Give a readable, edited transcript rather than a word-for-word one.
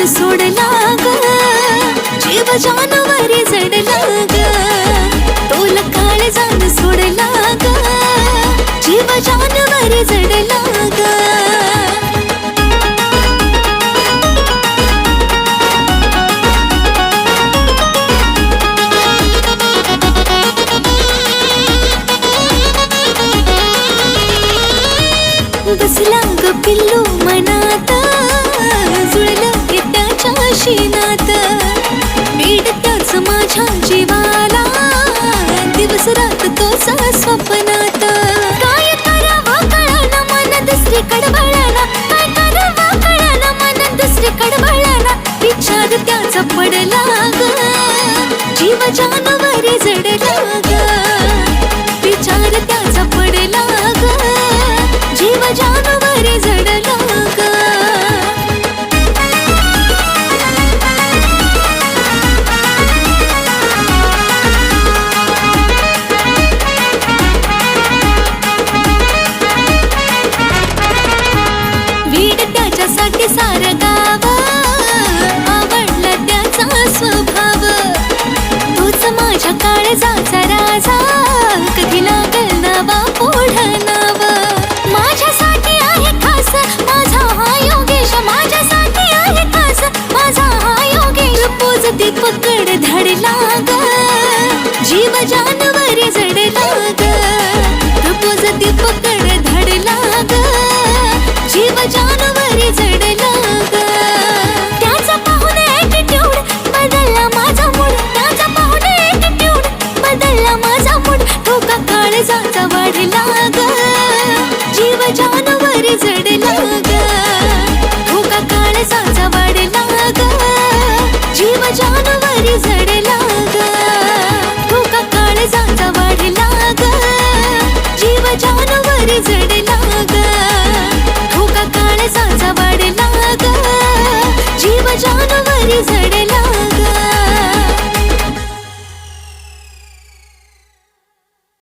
जान सोडला ग, जीव जानवरी जडला ग, तोल काळ जान सोडला ग, जीव जानवरी जडला ग. बसला ग पिल्लू मनात, जुळलं की त्याच्या शिनात, पीड त्याच माझ्या जीवाला, दिवस रात तोच स्वप्नात. काय करावं कळाना मन दुसरीकडे वळाला, काय करावं कळाना मन दुसरीकडे वळाला, विचार त्याचा पडला ग, जीव जानवरी जडला ग, विचार त्याचा पडला ग, जीव जानवरी जडला ग. वीड त्याच्यासाठी सारं गाव, आवडला त्याचा स्वभाव, तोच माझ्या काळजाचा राजा, कधी लागल नावा पुढं नाव. माझ्यासाठी आहे खास माझा हा योगेश, माझ्यासाठी आहे खास माझा हा योगेश, पोजती पकड धाडला